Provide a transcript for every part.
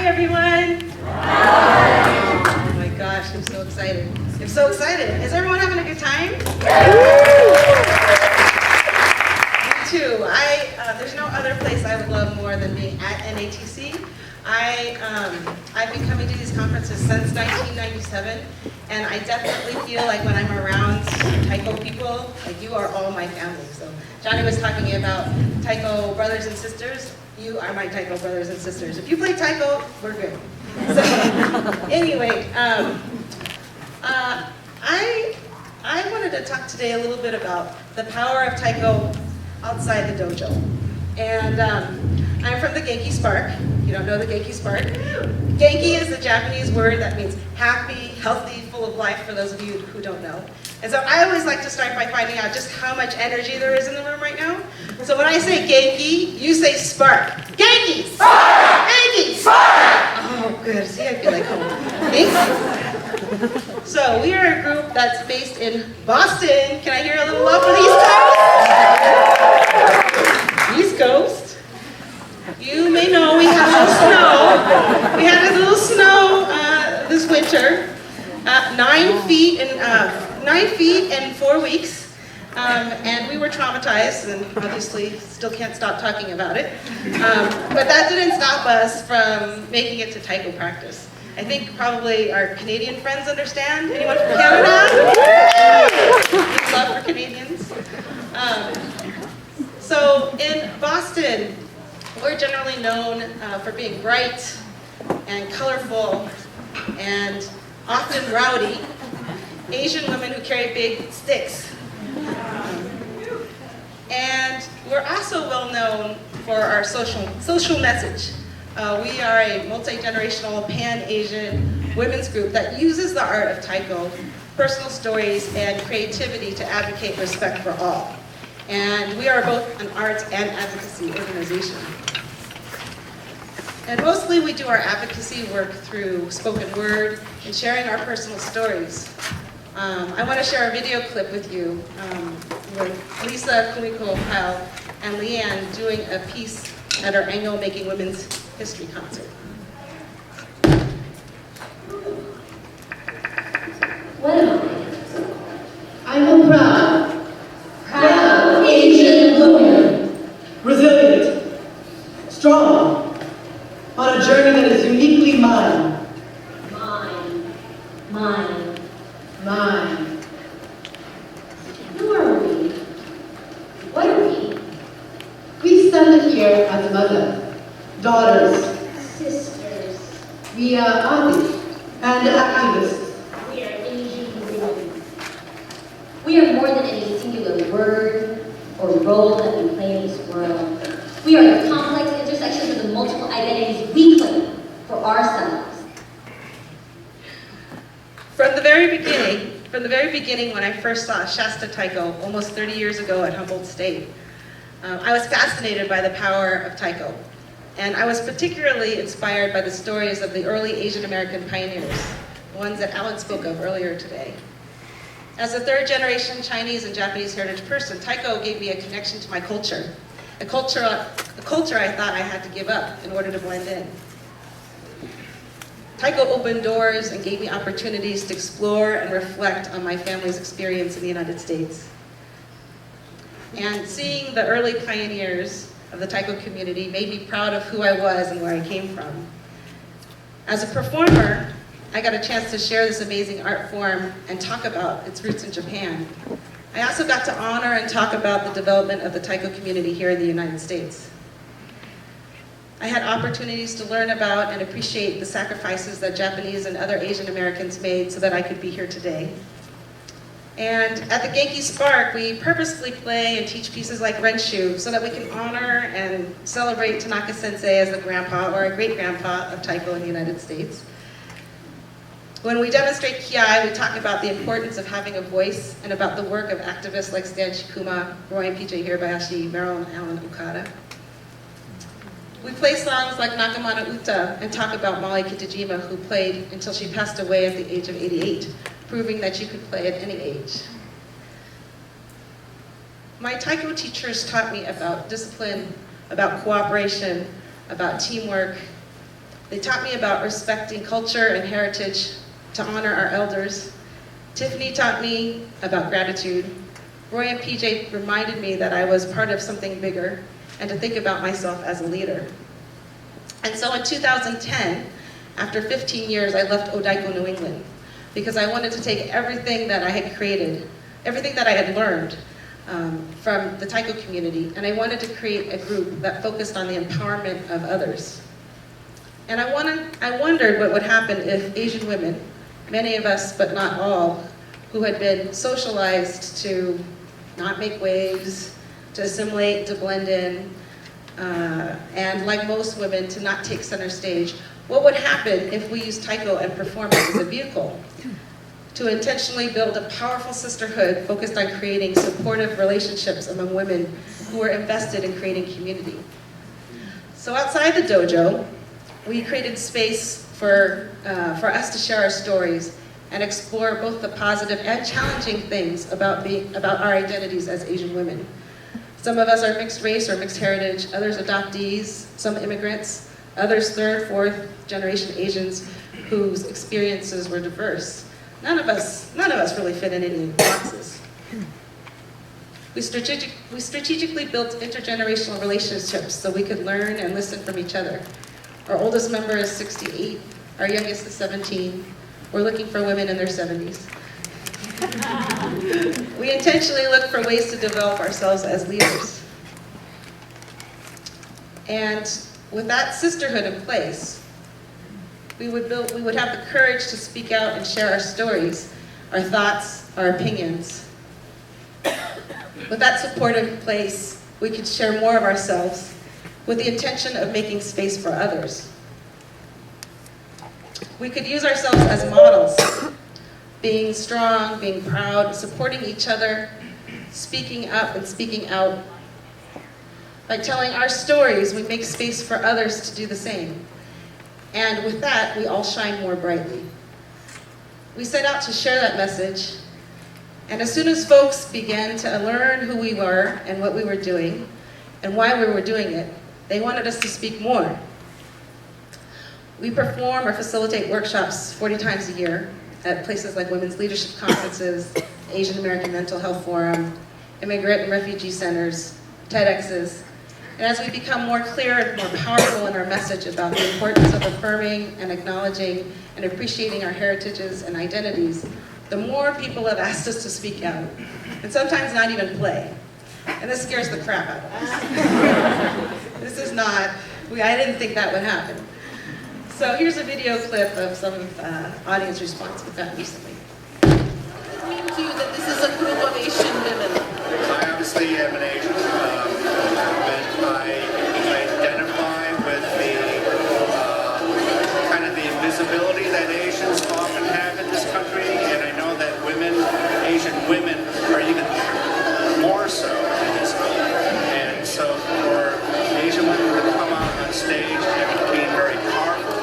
Hi, everyone. Hi. Oh my gosh, I'm so excited. I'm so excited. Is everyone having a good time? Me too. There's no other place I would love more than being at NATC. I've been coming to these conferences since 1997, and I definitely feel like when I'm around Taiko people, like you are all my family. So Johnny was talking about Taiko brothers and sisters. You are my Taiko brothers and sisters. If you play Taiko, we're good. So anyway, I wanted to talk today a little bit about the power of Taiko outside the dojo. And I'm from the Genki Spark. You don't know the Genki Spark? Genki is the Japanese word that means happy, healthy, full of life, for those of you who don't know. And so I always like to start by finding out just how much energy there is in the room right now. So when I say Genki, you say Spark. Genki! Spark! Genki! Spark! Oh, good. See, I feel like home. Thanks. So we are a group that's based in Boston. Can I hear a little love for the East Coast? East Coast. You may know we had a little snow. We had a little snow this winter. 9 feet in 4 weeks. And we were traumatized, and obviously still can't stop talking about it. But that didn't stop us from making it to Taiko practice. I think probably our Canadian friends understand. Anyone from Canada? We love for Canadians. So in Boston, we're generally known for being bright and colorful and often rowdy Asian women who carry big sticks. And we're also well known for our social message. We are a multi-generational pan-Asian women's group that uses the art of Taiko, personal stories, and creativity to advocate respect for all. And we are both an arts and advocacy organization. And mostly we do our advocacy work through spoken word and sharing our personal stories. I want to share a video clip with you with Lisa, Kumiko, Kyle, and Leanne doing a piece at our annual Making Women's History concert. What am I? I'm a proud Asian woman. Resilient, strong, on a journey that is uniquely mine. Mine. Who are we? What are we? We stand here as mother, daughters. Sisters. We are artists and activists. We are Asian women. We are more than any singular word or role that we play in this world. We are the complex intersections of the multiple identities we claim for ourselves. From the very beginning when I first saw Shasta Taiko almost 30 years ago at Humboldt State, I was fascinated by the power of Taiko. And I was particularly inspired by the stories of the early Asian American pioneers, the ones that Alan spoke of earlier today. As a third generation Chinese and Japanese heritage person, Taiko gave me a connection to my culture, a culture I thought I had to give up in order to blend in. Taiko opened doors and gave me opportunities to explore and reflect on my family's experience in the United States. And seeing the early pioneers of the Taiko community made me proud of who I was and where I came from. As a performer, I got a chance to share this amazing art form and talk about its roots in Japan. I also got to honor and talk about the development of the Taiko community here in the United States. I had opportunities to learn about and appreciate the sacrifices that Japanese and other Asian Americans made so that I could be here today. And at the Genki Spark, we purposefully play and teach pieces like Renshu so that we can honor and celebrate Tanaka Sensei as the grandpa or a great-grandpa of Taiko in the United States. When we demonstrate Kiai, we talk about the importance of having a voice and about the work of activists like Stan Shikuma, Roy and PJ Hirabayashi, Meryl and Alan Okada. We play songs like Nakamana Uta and talk about Molly Kitajima, who played until she passed away at the age of 88, proving that you could play at any age. My Taiko teachers taught me about discipline, about cooperation, about teamwork. They taught me about respecting culture and heritage, to honor our elders. Tiffany taught me about gratitude. Roy and PJ reminded me that I was part of something bigger and to think about myself as a leader. And so in 2010, after 15 years, I left Odaiko, New England, because I wanted to take everything that I had created, everything that I had learned from the Taiko community, and I wanted to create a group that focused on the empowerment of others. And I wondered what would happen if Asian women, many of us but not all, who had been socialized to not make waves, to assimilate, to blend in, and like most women, to not take center stage, what would happen if we used Taiko and performance as a vehicle to intentionally build a powerful sisterhood focused on creating supportive relationships among women who were invested in creating community? So outside the dojo, we created space for us to share our stories and explore both the positive and challenging things about our identities as Asian women. Some of us are mixed race or mixed heritage, others adoptees, some immigrants, others third, fourth generation Asians whose experiences were diverse. None of us really fit in any boxes. We strategically built intergenerational relationships so we could learn and listen from each other. Our oldest member is 68, our youngest is 17. We're looking for women in their 70s. We intentionally look for ways to develop ourselves as leaders. And with that sisterhood in place, we would have the courage to speak out and share our stories, our thoughts, our opinions. With that support in place, we could share more of ourselves with the intention of making space for others. We could use ourselves as models, being strong, being proud, supporting each other, speaking up and speaking out. By telling our stories, we make space for others to do the same. And with that, we all shine more brightly. We set out to share that message, and as soon as folks began to learn who we were and what we were doing and why we were doing it, they wanted us to speak more. We perform or facilitate workshops 40 times a year at places like women's leadership conferences, Asian American Mental Health Forum, immigrant and refugee centers, TEDx's. And as we become more clear and more powerful in our message about the importance of affirming and acknowledging and appreciating our heritages and identities, the more people have asked us to speak out, and sometimes not even play. And this scares the crap out of us. This is not, I didn't think that would happen. So here's a video clip of some audience response we've gotten recently. It means to you that this is a group of Asian women. I obviously am an Asian woman. I identify with the kind of the invisibility that Asians often have in this country, and I know that Asian women are even more so in this country. And so for Asian women to come out on stage and being very powerful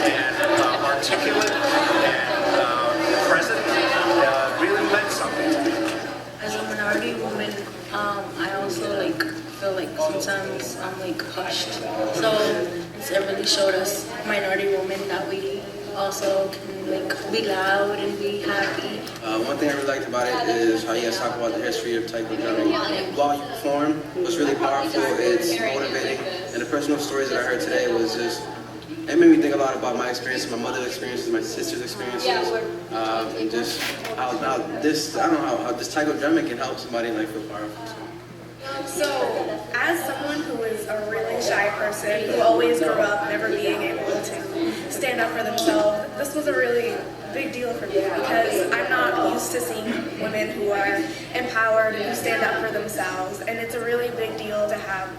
and articulate and present really meant something to me. As a minority woman, I also feel like sometimes I'm hushed. So it really showed us minority women that we also can be loud and be happy. One thing I really liked about it is how you guys talk about the history of Taiko drumming. While you perform, it was really powerful, it's motivating, and the personal stories that I heard today was just, it made me think a lot about my experience, my mother's experiences, my sister's experiences, and just how this Taiko drumming can help somebody feel powerful. So, as someone who is a really shy person, who always grew up never being able to stand up for themselves, this was a really big deal for me because I'm not used to seeing women who are empowered and who stand up for themselves, and it's a really big deal to have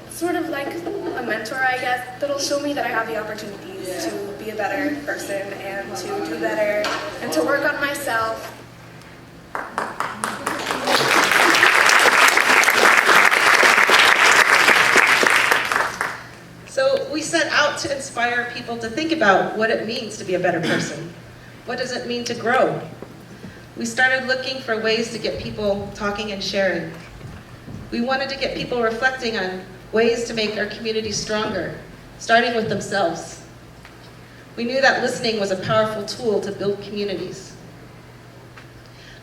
sort of like a mentor, I guess, that'll show me that I have the opportunities to be a better person and to do better and to work on myself. So we set out to inspire people to think about what it means to be a better person. What does it mean to grow? We started looking for ways to get people talking and sharing. We wanted to get people reflecting on ways to make our community stronger, starting with themselves. We knew that listening was a powerful tool to build communities.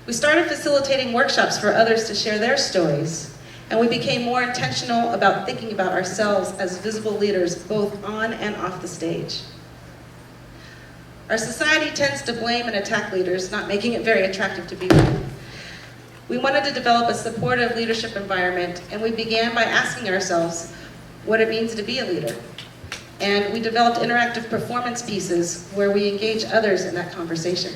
We started facilitating workshops for others to share their stories, and we became more intentional about thinking about ourselves as visible leaders both on and off the stage. Our society tends to blame and attack leaders, not making it very attractive to be with. We wanted to develop a supportive leadership environment, and we began by asking ourselves what it means to be a leader. And we developed interactive performance pieces where we engage others in that conversation.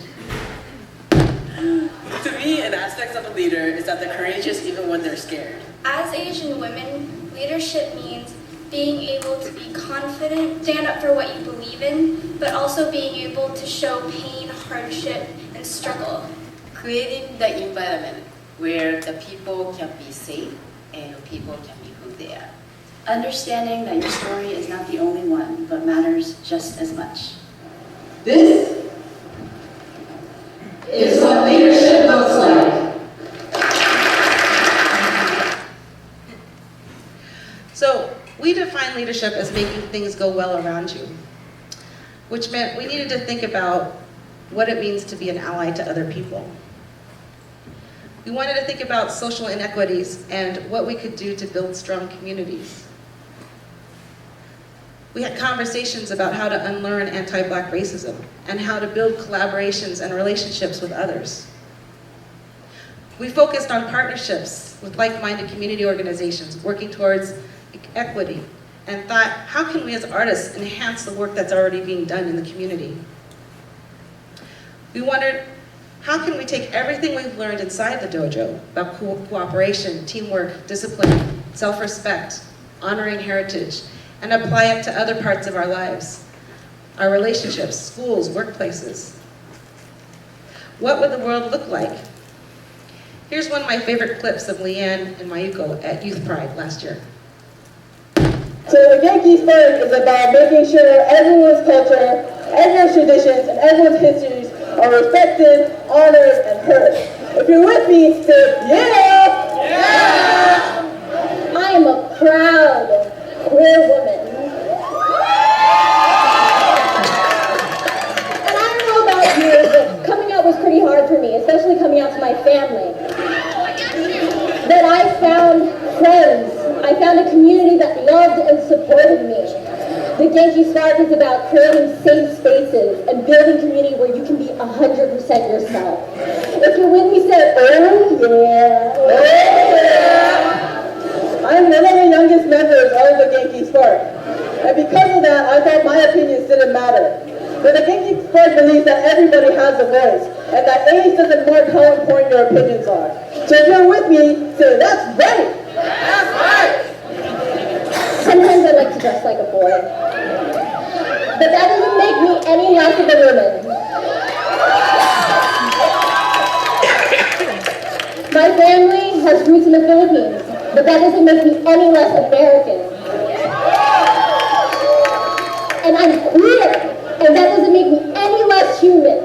To me, an aspect of a leader is that they're courageous even when they're scared. As Asian women, leadership means being able to be confident, stand up for what you believe in, but also being able to show pain, hardship, and struggle. Creating the environment where the people can be safe and people can be who they are. Understanding that your story is not the only one, but matters just as much. This is what leadership looks like. So we define leadership as making things go well around you, which meant we needed to think about what it means to be an ally to other people. We wanted to think about social inequities and what we could do to build strong communities. We had conversations about how to unlearn anti-Black racism and how to build collaborations and relationships with others. We focused on partnerships with like-minded community organizations working towards equity and thought, how can we as artists enhance the work that's already being done in the community? We wondered, how can we take everything we've learned inside the dojo about cooperation, teamwork, discipline, self-respect, honoring heritage, and apply it to other parts of our lives, our relationships, schools, workplaces. What would the world look like? Here's one of my favorite clips of Leanne and Mayuko at Youth Pride last year. So the Genki Spark is about making sure everyone's culture, everyone's traditions, and everyone's histories are respected, honored, and heard. If you're with me, say yeah! Yeah! I am a proud queer woman. And I don't know about you, but coming out was pretty hard for me, especially coming out to my family. But I found friends. I found a community that loved and supported me. The Genki Spark is about creating safe spaces and building community where you can be 100% yourself. If you're with me, say, oh yeah. Oh yeah. I'm one of the youngest members of the Genki Spark. And because of that, I thought my opinions didn't matter. But the Genki Spark believes that everybody has a voice, and that age doesn't mark how important your opinions are. So if you're with me, say, that's right! That's right! Sometimes I like to dress like a boy. But that doesn't make me any less of a woman. My family has roots in the Philippines, but that doesn't make me any less American. And I'm queer, and that doesn't make me any less human.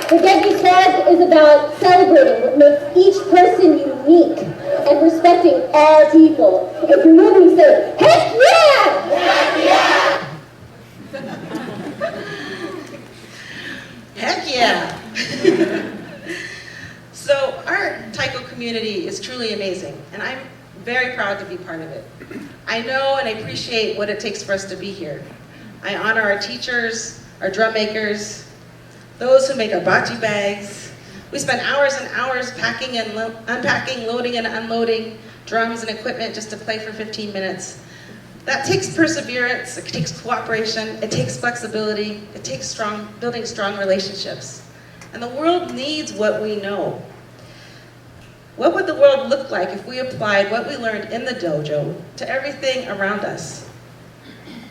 The Genki Spark is about celebrating what makes each person unique and respecting all people. If you're with me, say, heck yeah! Heck yeah! So our Taiko community is truly amazing, and I'm very proud to be part of it. I know and I appreciate what it takes for us to be here. I honor our teachers, our drum makers, those who make our bachi bags. We spend hours and hours packing and unpacking, loading and unloading drums and equipment just to play for 15 minutes. That takes perseverance, it takes cooperation, it takes flexibility, it takes building strong relationships. And the world needs what we know. What would the world look like if we applied what we learned in the dojo to everything around us?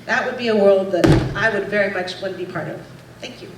That would be a world that I would very much want to be part of. Thank you.